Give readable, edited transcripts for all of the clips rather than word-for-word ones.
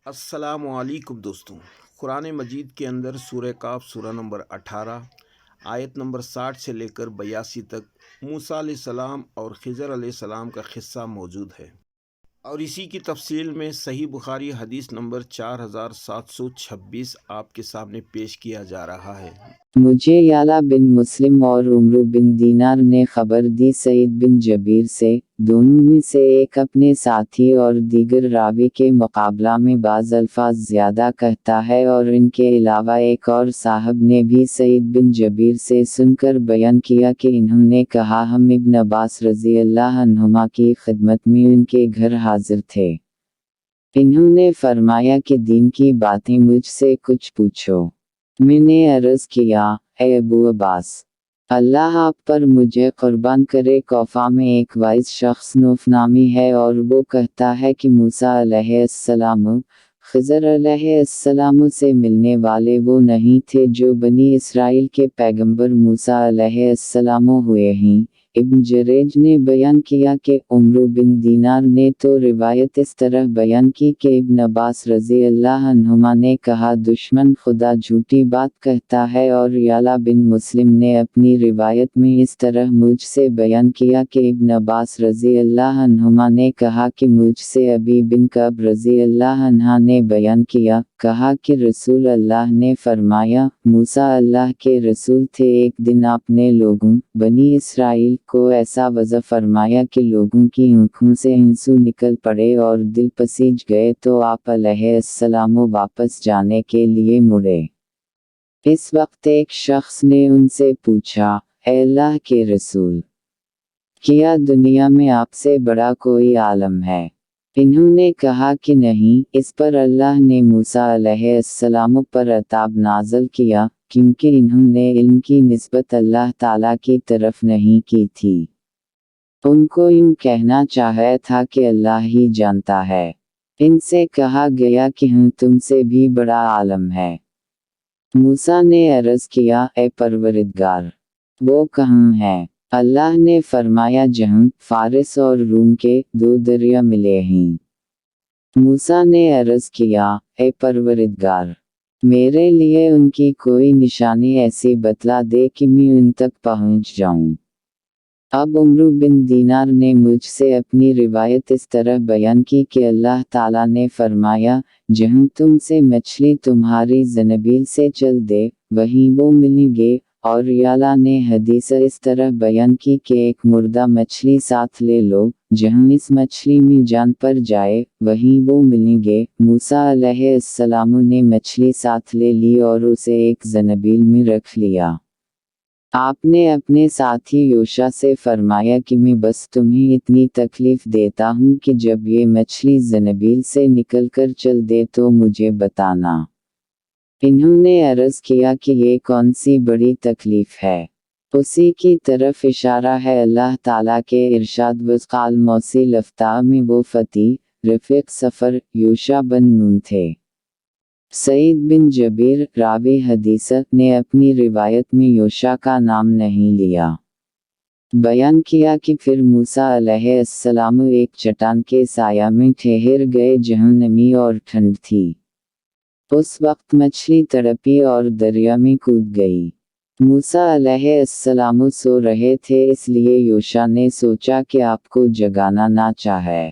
अस्सलामुअलैकुम दोस्तों। कुरान मजीद के अंदर सूरह काफ सूरह नंबर 18 आयत नंबर 60 से लेकर 82 तक मूसा अलैहिस्सलाम और खिज़र अलैहिस्सलाम का क़िस्सा मौजूद है और इसी की तफसील में सही बुखारी हदीस नंबर 4726 आपके सामने पेश किया जा रहा है। मुझे याला बिन मुस्लिम और उम्र बिन दीनार ने खबर दी सईद बिन जबीर से, दोनों में से एक अपने साथी और दीगर रावी के मुकाबला में बाज़ अल्फाज ज़्यादा कहता है, और इनके अलावा एक और साहब ने भी सईद बिन जबीर से सुनकर बयान किया कि इन्होंने कहा, हम इब्न अब्बास रज़ी अल्लाह अन्हुमा की खिदमत में उनके घर हाजिर थे। इन्होंने फरमाया कि दीन की बातें मुझसे कुछ पूछो। मैंने अर्ज़ किया, ए अबू अब्बास, अल्लाह आप पर मुझे कुर्बान करे, कौफा में एक वाइस शख्स नूफ नामी है और वो कहता है कि मूसा अलैहिस्सलाम, खिज़र अलैहिस्सलाम से मिलने वाले वो नहीं थे जो बनी इसराइल के पैगंबर मूसा अलैहिस्सलाम हुए हैं। इब्न जरेज ने बयान किया कि उम्र बिन दीनार ने तो रिवायत इस तरह बयान की कि इब्न अब्बास रज़ी अल्लाह अन्हुमा ने कहा, दुश्मन खुदा झूठी बात कहता है, और याला बिन मुस्लिम ने अपनी रिवायत में इस तरह मुझसे बयान किया कि इब्न अब्बास रज़ी अल्लाह अन्हुमा ने कहा कि मुझसे अबी बिन कब रज़ी अल्लाह अन्हा ने बयान किया, कहा कि रसूल अल्लाह ने फरमाया, मूसा अल्लाह के रसूल थे। एक दिन आपने लोगों बनी इसराइल को ऐसा वज़ा फरमाया कि लोगों की आँखों से आंसू निकल पड़े और दिल पसीज गए, तो आप अलैहिस्सलाम वापस जाने के लिए मुड़े। इस वक्त एक शख्स ने उनसे पूछा, ए अल्लाह के रसूल, क्या दुनिया में आपसे बड़ा कोई आलम है? इन्होंने कहा कि नहीं। इस पर अल्लाह ने मूसा अलैहिस्सलाम पर अताब नाज़िल किया, क्योंकि इन्होंने इल्म की निस्बत अल्लाह ताला की तरफ नहीं की थी। उनको यूं कहना चाहिए था कि अल्लाह ही जानता है। इनसे कहा गया कि तुमसे भी बड़ा आलम है। मूसा ने अर्ज़ किया, ए परवरिदगार, वो कहाँ है? अल्लाह ने फरमाया, जहाँ फारिस और रूम के दो दरिया मिले हैं। मूसा ने अर्ज़ किया, ए परवरिदगार, मेरे लिए उनकी कोई निशानी ऐसी बतला दे कि मैं उन तक पहुँच जाऊँ। अब उम्र बिन दीनार ने मुझसे अपनी रिवायत इस तरह बयान की कि अल्लाह ताला ने फरमाया, जहाँ तुमसे मछली तुम्हारी ज़नबील से चल दे, वहीं वो मिलेंगे। और याला ने हदीस इस तरह बयान की कि एक मुर्दा मछली साथ ले लो, जहाँ इस मछली में जान पर जाए, वहीं वो मिलेंगे। मूसा अलैहिस्सलाम ने मछली साथ ले ली और उसे एक ज़नबील में रख लिया। आपने अपने साथी योशा से फरमाया कि मैं बस तुम्हें इतनी तकलीफ देता हूँ कि जब ये मछली ज़नबील से निकलकर चल दे तो मुझे बताना। इन्होंने अर्ज़ किया कि ये कौन सी बड़ी तकलीफ है? उसी की तरफ इशारा है अल्लाह ताला के इरशाद, वज़क़ाल मौसी लफ्ता में वो फ़ती रफ़ीक़ सफ़र योशा बन नून थे। सईद बिन जबीर रावी हदीस ने अपनी रिवायत में योशा का नाम नहीं लिया। बयान किया कि फिर मूसा अलैहिस्सलाम एक चट्टान के साया में ठहर गए जहाँ नमी और ठंड थी। उस वक्त मछली तड़पी और दरिया में कूद गई। मूसा अलैहिस्सलाम सो रहे थे, इसलिए योशा ने सोचा कि आपको जगाना ना चाहे।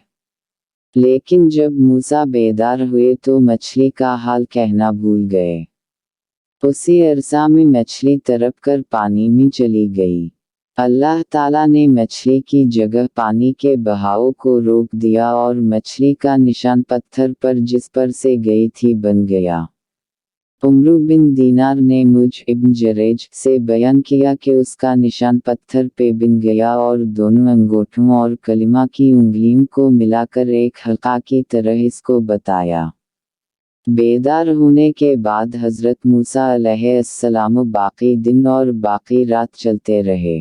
लेकिन जब मूसा बेदार हुए तो मछली का हाल कहना भूल गए। उसी अरसा में मछली तड़प कर पानी में चली गई। अल्लाह ताला ने मछली की जगह पानी के बहाव को रोक दिया और मछली का निशान पत्थर पर जिस पर से गई थी बन गया। उम्र बिन दीनार ने मुझ इब्न जरेज से बयान किया कि उसका निशान पत्थर पे बन गया और दोनों अंगूठों और कलिमा की उंगलियों को मिलाकर एक हल्का की तरह इसको बताया। बेदार होने के बाद हज़रत मूसा अलैहिस्सलाम बाकी दिन और बाकी रात चलते रहे।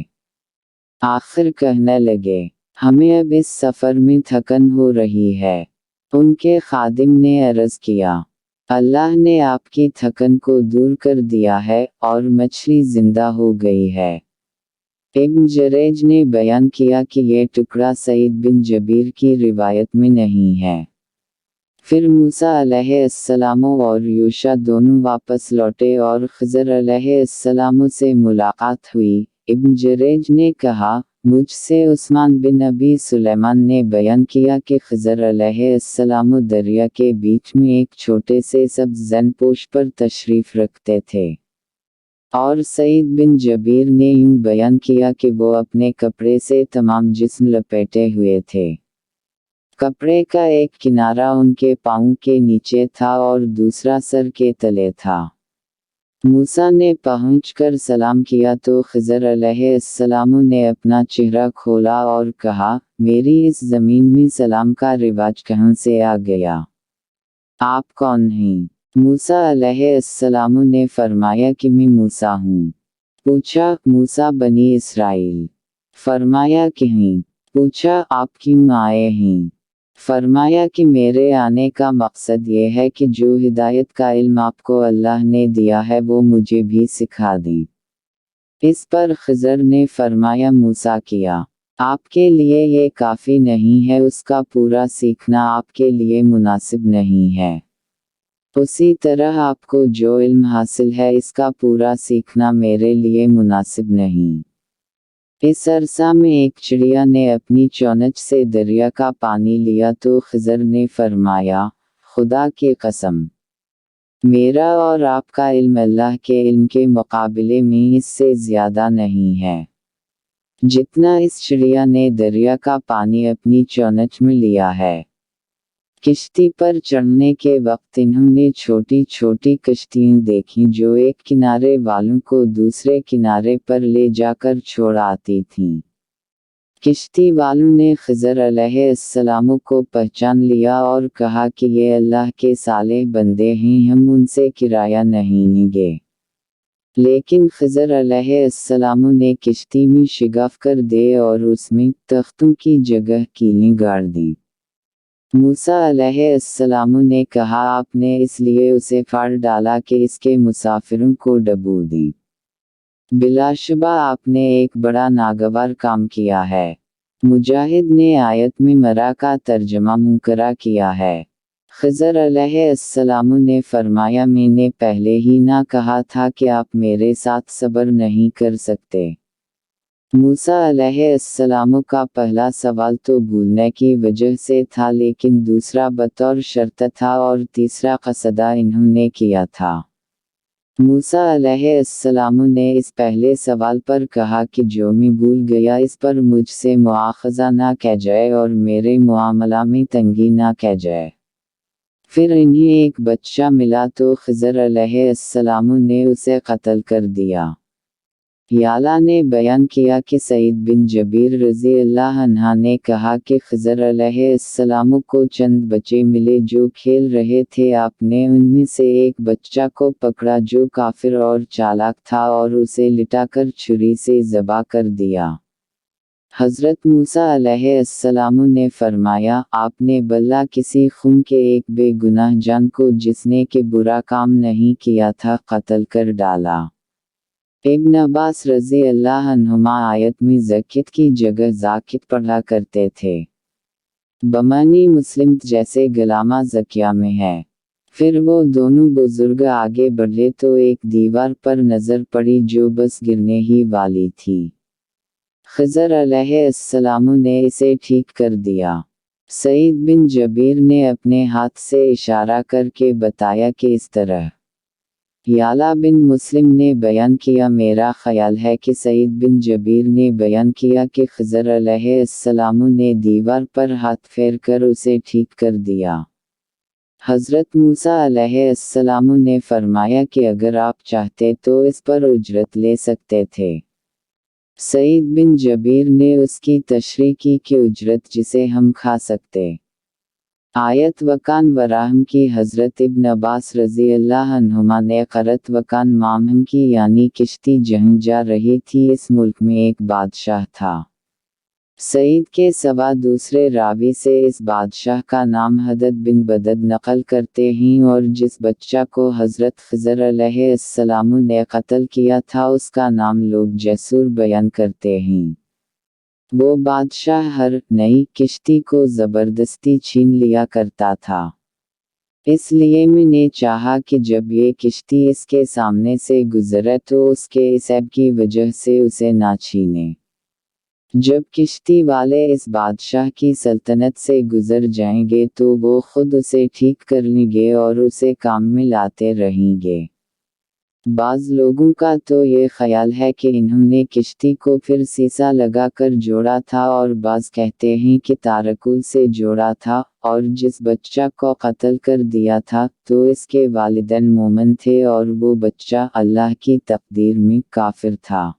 आखिर कहने लगे, हमें अब इस सफ़र में थकन हो रही है। उनके खादिम ने अर्ज़ किया, अल्लाह ने आपकी थकन को दूर कर दिया है और मछली जिंदा हो गई है। इब्न जरेज ने बयान किया कि यह टुकड़ा सईद बिन जबीर की रिवायत में नहीं है। फिर मूसा अलैहिस्सलाम और यूशा दोनों वापस लौटे और खिज़र अलैहिस्सलाम से मुलाकात हुई। इब्न जरेज ने कहा, मुझसे उस्मान बिन अबी सुलेमान ने बयान किया कि खिज़र अलैहिस्सलाम दरिया के बीच में एक छोटे से सब्ज़ ज़ैनपोश पर तशरीफ़ रखते थे। और सईद बिन जबीर ने यूं बयान किया कि वो अपने कपड़े से तमाम जिस्म लपेटे हुए थे। कपड़े का एक किनारा उनके पाँव के नीचे था और दूसरा सर के तले था। मूसा ने पहुंचकर सलाम किया तो खिज़र अलैहिस्सलाम ने अपना चेहरा खोला और कहा, मेरी इस ज़मीन में सलाम का रिवाज कहाँ से आ गया? आप कौन हैं? मूसा अलैहिस्सलाम ने फरमाया कि मैं मूसा हूँ। पूछा, मूसा बनी इसराइल? फरमाया कि हैं। पूछा, आप क्यों आए हैं? फरमाया कि मेरे आने का मकसद ये है कि जो हिदायत का इल्म आपको अल्लाह ने दिया है वो मुझे भी सिखा दें। इस पर खिज़र ने फरमाया, मूसा किया आपके लिए ये काफ़ी नहीं है, उसका पूरा सीखना आपके लिए मुनासिब नहीं है। उसी तरह आपको जो इल्म हासिल है इसका पूरा सीखना मेरे लिए मुनासिब नहीं। इस अरसा में एक चिड़िया ने अपनी चोंच से दरिया का पानी लिया तो खिज़र ने फरमाया, खुदा की कसम, मेरा और आपका इल्म अल्लाह के इल्म के मुकाबले में इससे ज़्यादा नहीं है, जितना इस चिड़िया ने दरिया का पानी अपनी चोंच में लिया है। किश्ती पर चढ़ने के वक्त इन्होंने छोटी छोटी कश्तियाँ देखीं जो एक किनारे वालों को दूसरे किनारे पर ले जाकर छोड़ आती थीं। किश्ती वालों ने खिज़र अलैहिस्सलाम को पहचान लिया और कहा कि ये अल्लाह के सालेह बंदे हैं, हम उनसे किराया नहीं लेंगे। लेकिन खिज़र अलैहिस्सलाम ने किश्ती में शिगाफ कर दे और उसमें तख्तों की जगह कीलें गाड़ दी। मूसा अलैहिस्सलाम ने कहा, आपने इसलिए उसे फाड़ डाला कि इसके मुसाफिरों को डबो दी। बिलाशुबा आपने एक बड़ा नागवार काम किया है। मुजाहिद ने आयत में मरा का तर्जमा मुनकरा किया है। खिज़र अलैहिस्सलाम ने फरमाया, मैंने पहले ही ना कहा था कि आप मेरे साथ सब्र नहीं कर सकते। मूसा अलैहिस्सलाम का पहला सवाल तो भूलने की वजह से था, लेकिन दूसरा बतौर शर्त था और तीसरा क़सदा इन्होंने किया था। मूसा अलैहिस्सलाम ने इस पहले सवाल पर कहा कि जो मैं भूल गया इस पर मुझसे मुआख़ज़ा ना किया जाए और मेरे मुआमला में तंगी ना की जाए। फिर इन्हें एक बच्चा मिला तो खिज़र अलैहिस्सलाम ने उसे कत्ल कर दिया। याला ने बयान किया कि सईद बिन जबीर रज़ी अल्लाह अन्हा ने कहा कि खिज़र अलैहिस्सलाम को चंद बच्चे मिले जो खेल रहे थे। आपने उनमें से एक बच्चा को पकड़ा जो काफिर और चालाक था और उसे लिटाकर छुरी से ज़बा कर दिया। हज़रत मूसा अलैहिस्सलाम ने फरमाया, आपने भला किसी खून के एक बेगुनाह जान को जिसने के बुरा काम नहीं किया था कत्ल कर डाला। इब्न अब्बास रज़ी अल्लाह अन्हुमा आयत में ज़कित की जगह ज़ाकित पढ़ा करते थे। बमानी मुस्लिम जैसे गलामा ज़किया में है। फिर वो दोनों बुजुर्ग आगे बढ़े तो एक दीवार पर नज़र पड़ी जो बस गिरने ही वाली थी। खिज़र अलैहिस्सलाम ने इसे ठीक कर दिया। सईद बिन जबीर ने अपने हाथ से इशारा करके बताया कि इस तरह। याला बिन मुस्लिम ने बयान किया, मेरा ख्याल है कि सईद बिन जबीर ने बयान किया कि खिज़र अलैहिस्सलाम ने दीवार पर हाथ फेर कर उसे ठीक कर दिया। हज़रत मूसा अलैहिस्सलाम ने फरमाया कि अगर आप चाहते तो इस पर उजरत ले सकते थे। सईद बिन जबीर ने उसकी तशरीह की कि उजरत जिसे हम खा सकते। आयत वकान वराहम की हज़रत इब्न अब्बास रज़ी अल्लाह अन्हुमा ने क़रत वकान मामहम की यानी किश्ती जहाँ जा रही थी इस मुल्क में एक बादशाह था। सईद के सवा दूसरे रावी से इस बादशाह का नाम हदद बिन बदद नकल करते हैं और जिस बच्चा को हज़रत खिज़र अलैहिस्सलाम ने कत्ल किया था उसका नाम लोग जैसूर बयान करते हैं। वो बादशाह हर नई किश्ती को ज़बरदस्ती छीन लिया करता था। اس لیے میں نے چاہا کہ جب یہ کشتی اس کے سامنے سے گزرے تو اس کے اس عیب کی وجہ سے اسے نہ چھینے۔ جب کشتی والے اس بادشاہ کی سلطنت سے گزر جائیں گے تو وہ خود اسے ٹھیک کر لیں گے اور اسے کام میں لاتے رہیں گے۔ بعض لوگوں کا تو یہ خیال ہے کہ انہوں نے کشتی کو پھر سیسا لگا کر جوڑا تھا، اور بعض کہتے ہیں کہ تارکول سے جوڑا تھا، اور جس بچہ کو قتل کر دیا تھا تو اس کے والدین مومن تھے اور وہ بچہ اللہ کی تقدیر میں کافر تھا۔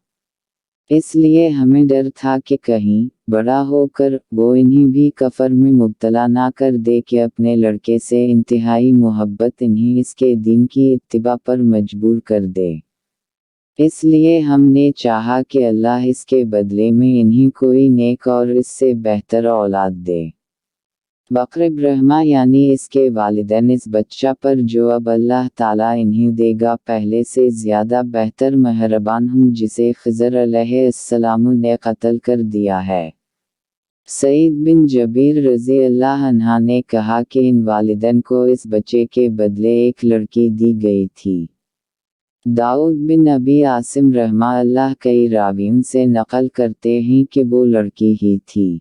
اس لیے ہمیں ڈر تھا کہ کہیں بڑا ہو کر وہ انہیں بھی کفر میں مبتلا نہ کر دے کہ اپنے لڑکے سے انتہائی محبت انہیں اس کے دین کی اتباع پر مجبور کر دے۔ اس لیے ہم نے چاہا کہ اللہ اس کے بدلے میں انہیں کوئی نیک اور اس سے بہتر اولاد دے۔ وقرب رحمہ یعنی اس کے والدین اس بچہ پر جو اب اللہ تعالیٰ انہیں دے گا پہلے سے زیادہ بہتر مہربان ہوں، جسے خضر علیہ السلام نے قتل کر دیا ہے۔ سعید بن جبیر رضی اللہ عنہ نے کہا کہ ان والدین کو اس بچے کے بدلے ایک لڑکی دی گئی تھی۔ داؤد بن ابی عاصم رحمہ اللہ کئی راویوں سے نقل کرتے ہیں کہ وہ لڑکی ہی تھی۔